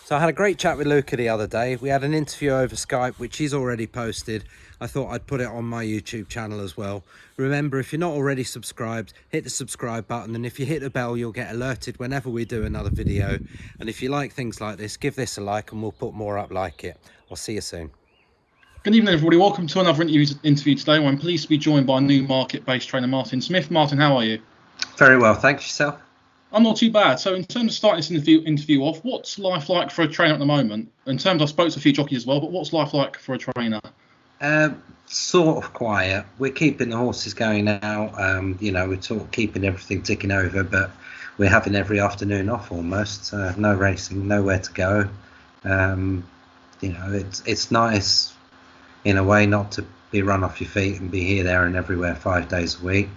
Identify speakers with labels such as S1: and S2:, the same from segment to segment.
S1: So I had a great chat with Luca the other day. We had an interview over Skype, which he's already posted. I thought I'd put it on my YouTube channel as well. Remember, if you're not already subscribed, hit the subscribe button. And if you hit the bell, you'll get alerted whenever we do another video. And if you like things like this, give this a like and we'll put more up like it. I'll see you soon.
S2: Good evening, everybody. Welcome to another interview today. I'm pleased to be joined by new market-based trainer Martin Smith. Martin, how are you?
S3: Very well, thanks. Yourself?
S2: I'm not too bad. So in terms of starting this interview off, what's life like for a trainer at the moment? In terms, I spoke to a few jockeys as well, but what's life like for a trainer?
S3: Sort of quiet. We're keeping the horses going now. We're sort of keeping everything ticking over, but we're having every afternoon off almost. No racing, nowhere to go. It's nice in a way not to be run off your feet and be here, there and everywhere 5 days a week.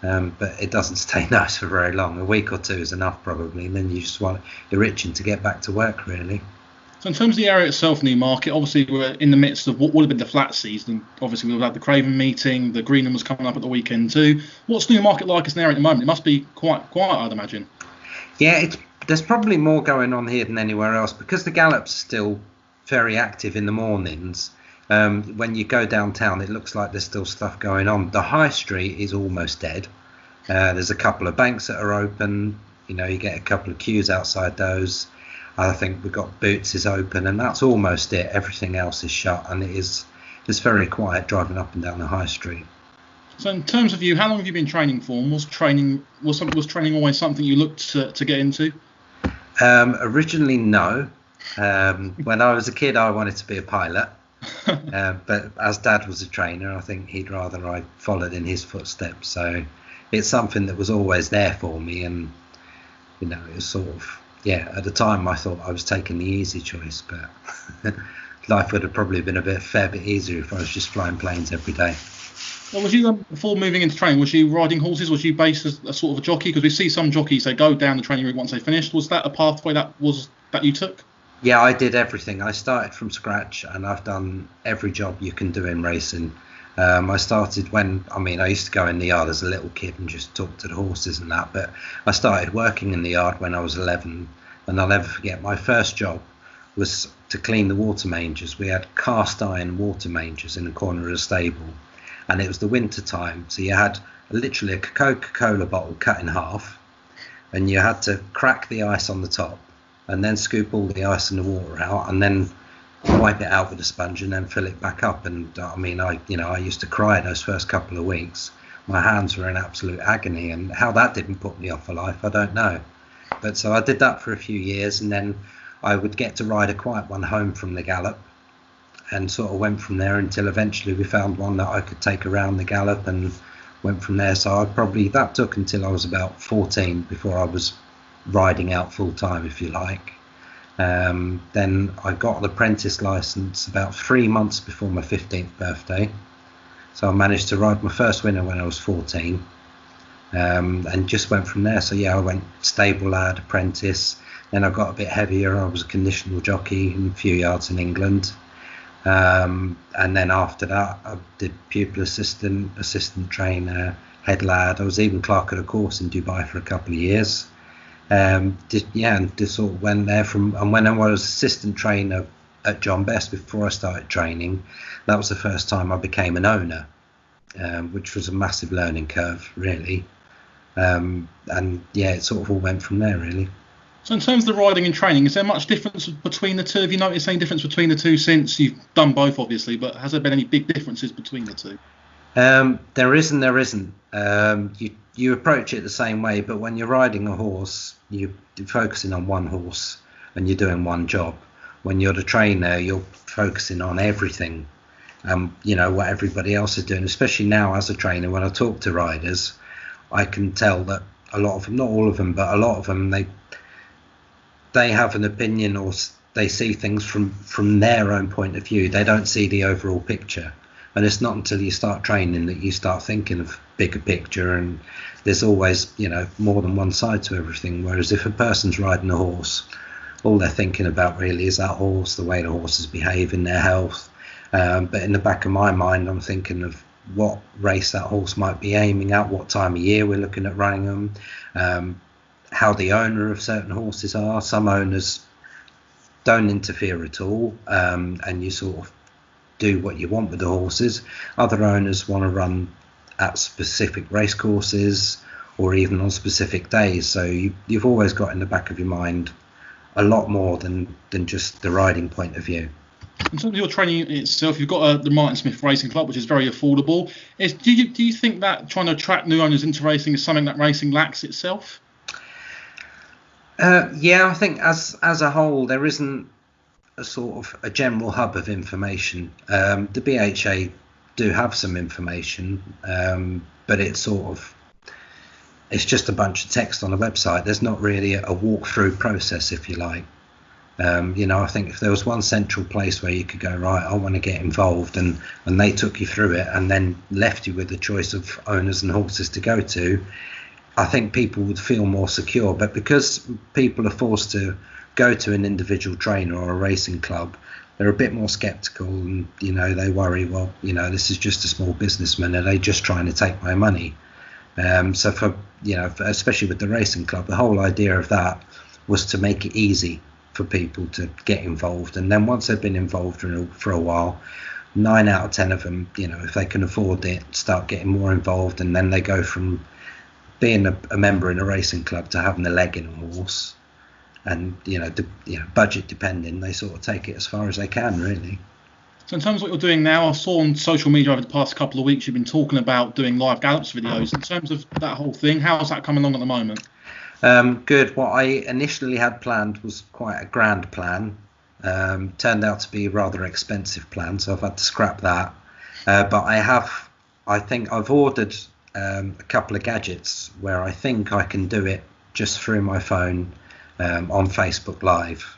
S3: But it doesn't stay nice for very long. A week or two is enough probably, and then you're itching to get back to work really.
S2: So in terms of the area itself, Newmarket, obviously we're in the midst of what would have been the flat season. Obviously we've had the Craven meeting, the Greenham was coming up at the weekend too. What's Newmarket like as an area at the moment? It must be quite quiet, I'd imagine.
S3: Yeah, there's probably more going on here than anywhere else because the gallops are still very active in the mornings. When you go downtown, it looks like there's still stuff going on. The high street is almost dead. There's a couple of banks that are open. You get a couple of queues outside those. I think we've got Boots is open, and that's almost it. Everything else is shut, and it's very quiet driving up and down the high street.
S2: So in terms of you, how long have you been training for? And was training always something you looked to get into?
S3: Originally, no. When I was a kid, I wanted to be a pilot. But as Dad was a trainer, I think he'd rather I followed in his footsteps. So it's something that was always there for me, and it was sort of, at the time I thought I was taking the easy choice, but life would have probably been a fair bit easier if I was just flying planes every day.
S2: Well, was you before moving into training? Was you riding horses? Was you based as a sort of a jockey? Because we see some jockeys, they go down the training route once they finished. Was that a pathway that you took?
S3: Yeah, I did everything. I started from scratch, and I've done every job you can do in racing. I started I used to go in the yard as a little kid and just talk to the horses and that, but I started working in the yard when I was 11, and I'll never forget, my first job was to clean the water mangers. We had cast iron water mangers in the corner of the stable, and it was the winter time, so you had literally a Coca-Cola bottle cut in half, and you had to crack the ice on the top, and then scoop all the ice and the water out, and then wipe it out with a sponge, and then fill it back up. And I used to cry those first couple of weeks. My hands were in absolute agony, and how that didn't put me off for life, I don't know. But so I did that for a few years, and then I would get to ride a quiet one home from the gallop, and sort of went from there until eventually we found one that I could take around the gallop, and went from there. So that took until I was about 14 before I was riding out full time, if you like. Then I got an apprentice license about 3 months before my 15th birthday, so I managed to ride my first winner when I was 14, and just went from there. So I went stable lad, apprentice, then I got a bit heavier. I was a conditional jockey in a few yards in England, and then after that I did pupil assistant trainer, head lad. I was even clerk of the course in Dubai for a couple of years. And just sort of went there and when I was assistant trainer at John Best before I started training, that was the first time I became an owner, which was a massive learning curve really. It sort of all went from there really.
S2: So in terms of the riding and training, is there much difference between the two? Have you noticed any difference between the two since you've done both obviously, but has there been any big differences between the two?
S3: There is and there isn't. You approach it the same way, but when you're riding a horse, you're focusing on one horse and you're doing one job. When you're the trainer, you're focusing on everything, what everybody else is doing. Especially now as a trainer, when I talk to riders, I can tell that a lot of them, not all of them, but a lot of them, they have an opinion, or they see things from their own point of view. They don't see the overall picture. And it's not until you start training that you start thinking of bigger picture, and there's always more than one side to everything. Whereas if a person's riding a horse, all they're thinking about really is that horse, the way the horse is behaving, their health. But in the back of my mind, I'm thinking of what race that horse might be aiming at, what time of year we're looking at running them, how the owner of certain horses are. Some owners don't interfere at all, and you sort of do what you want with the horses. Other owners want to run at specific race courses or even on specific days. So you've always got in the back of your mind a lot more than just the riding point of view.
S2: In terms of your training itself, you've got the Martin Smith Racing Club, which is very affordable. Do you think that trying to attract new owners into racing is something that racing lacks itself?
S3: Yeah, I think as a whole, there isn't a sort of a general hub of information. The BHA do have some information, but it's just a bunch of text on a website. There's not really a walkthrough process, if you like. I think if there was one central place where you could go, right, I want to get involved, and they took you through it and then left you with the choice of owners and horses to go to, I think people would feel more secure. But because people are forced to go to an individual trainer or a racing club, they're a bit more skeptical, and they worry, well, this is just a small businessman, are they just trying to take my money? So for especially with the racing club, the whole idea of that was to make it easy for people to get involved. And then once they've been involved for a while, 9 out of 10 of them, if they can afford it, start getting more involved, and then they go from being a member in a racing club to having a leg in a horse. And budget depending, they sort of take it as far as they can, really.
S2: So in terms of what you're doing now, I saw on social media over the past couple of weeks you've been talking about doing live gallops videos. In terms of that whole thing, how's that coming along at the moment?
S3: Good. What I initially had planned was quite a grand plan. Turned out to be a rather expensive plan, so I've had to scrap that. But I think I've ordered a couple of gadgets where I think I can do it just through my phone on Facebook Live.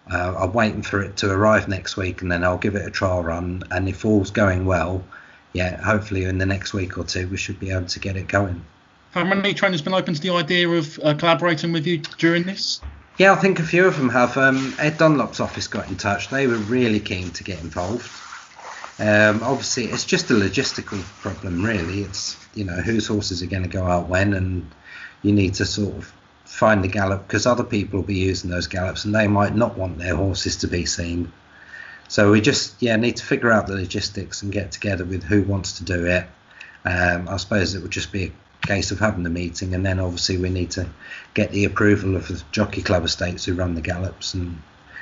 S3: I'm waiting for it to arrive next week, and then I'll give it a trial run. And if all's going well, hopefully in the next week or two, we should be able to get it going.
S2: Have many trainers been open to the idea of collaborating with you during this?
S3: Yeah, I think a few of them have. Ed Dunlop's office got in touch. They were really keen to get involved. Obviously, it's just a logistical problem, really. It's, whose horses are going to go out when, and you need to sort of find the gallop, because other people will be using those gallops and they might not want their horses to be seen. So we just need to figure out the logistics and get together with who wants to do it. I suppose it would just be a case of having the meeting, and then obviously we need to get the approval of the Jockey Club estates who run the gallops, and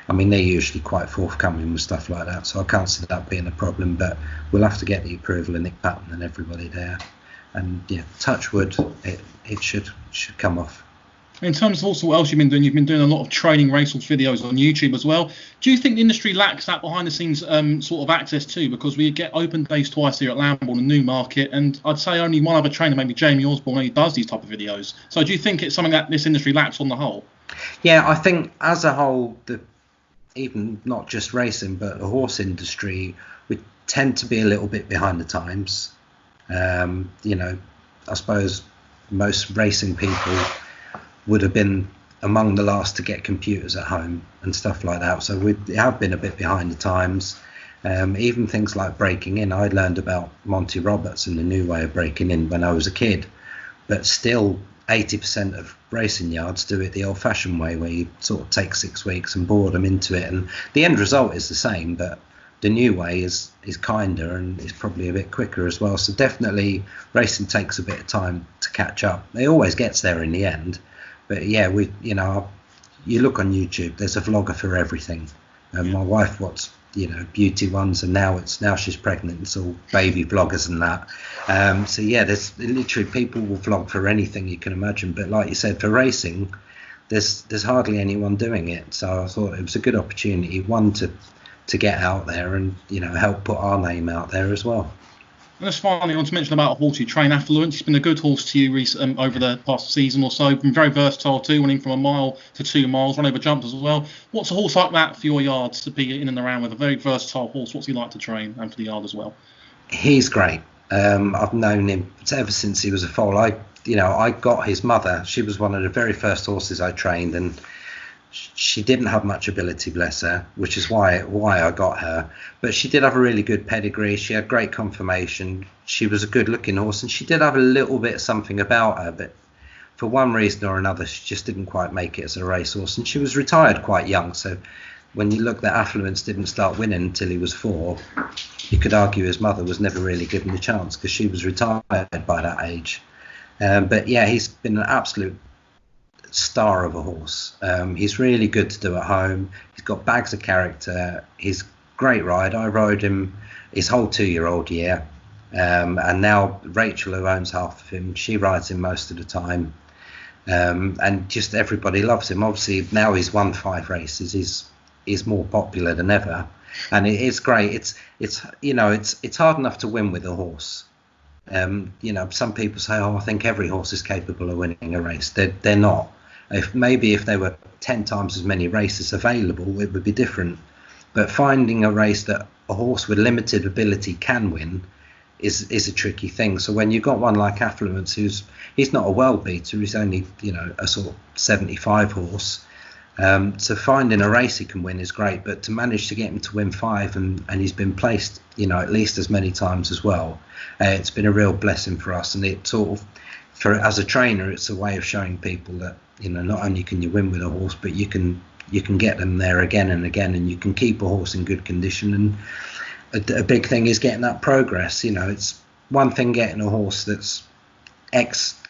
S3: I mean they're usually quite forthcoming with stuff like that, so I can't see that being a problem. But we'll have to get the approval of Nick Patton and everybody there, and touch wood, it should come off.
S2: In terms of also what else you've been doing a lot of training racehorse videos on YouTube as well. Do you think the industry lacks that behind the scenes sort of access too? Because we get open days twice here at Lambourne and Newmarket, and I'd say only one other trainer, maybe Jamie Osborne, only does these type of videos. So do you think it's something that this industry lacks on the whole?
S3: Yeah, I think as a whole, even not just racing, but the horse industry, we tend to be a little bit behind the times. I suppose most racing people would have been among the last to get computers at home and stuff like that. So we have been a bit behind the times. Even things like breaking in. I learned about Monty Roberts and the new way of breaking in when I was a kid. But still, 80% of racing yards do it the old-fashioned way, where you sort of take 6 weeks and board them into it. And the end result is the same, but the new way is kinder and is probably a bit quicker as well. So definitely racing takes a bit of time to catch up. It always gets there in the end. But yeah, you look on YouTube, there's a vlogger for everything. My wife watched, beauty ones, and now she's pregnant. It's all baby vloggers and that. So yeah, there's literally people will vlog for anything you can imagine. But like you said, for racing, there's hardly anyone doing it. So I thought it was a good opportunity, one to get out there and help put our name out there as well.
S2: And just finally, I want to mention about a horse you train, Affluence. He's been a good horse to you over the past season or so. Been very versatile too, running from 1 mile to 2 miles, run over jumps as well. What's a horse like that for your yards to be in and around with? A very versatile horse. What's he like to train and for the yard as well?
S3: He's great. I've known him ever since he was a foal. I got his mother. She was one of the very first horses I trained, and she didn't have much ability, bless her, which is why I got her. But she did have a really good pedigree. She had great conformation. She was a good-looking horse, and she did have a little bit something about her. But for one reason or another, she just didn't quite make it as a racehorse. And she was retired quite young, so when you look that Affluence didn't start winning until he was 4, you could argue his mother was never really given a chance because she was retired by that age. But yeah, he's been an absolute star of a horse. He's really good to do at home. He's got bags of character. He's a great ride. I rode him his whole 2-year-old year. And now Rachel, who owns half of him, she rides him most of the time. And just everybody loves him. Obviously, now he's won 5 races. He's more popular than ever. And it is great. It's hard enough to win with a horse. Some people say, I think every horse is capable of winning a race. They're not. If there were 10 times as many races available, it would be different. But finding a race that a horse with limited ability can win is a tricky thing. So when you've got one like Affluence, he's not a world beater, he's only a sort of 75 horse. So finding a race he can win is great, but to manage to get him to win 5 and he's been placed at least as many times as well, it's been a real blessing for us. And it sort of, as a trainer, it's a way of showing people that not only can you win with a horse, but you can get them there again and again, and you can keep a horse in good condition. And a big thing is getting that progress. It's one thing getting a horse that's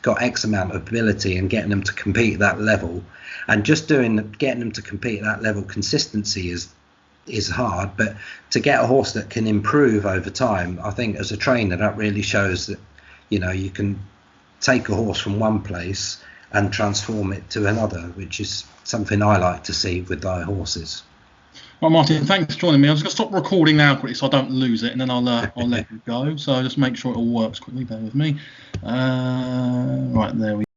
S3: got X amount of ability and getting them to compete at that level, and just getting them to compete at that level, consistency is hard. But to get a horse that can improve over time, I think as a trainer that really shows that you can take a horse from one place and transform it to another, which is something I like to see with my horses.
S2: Well, Martin, thanks for joining me. I'm just going to stop recording now quickly so I don't lose it, and then I'll let you go. So just make sure it all works quickly. Bear with me. Right, there we go.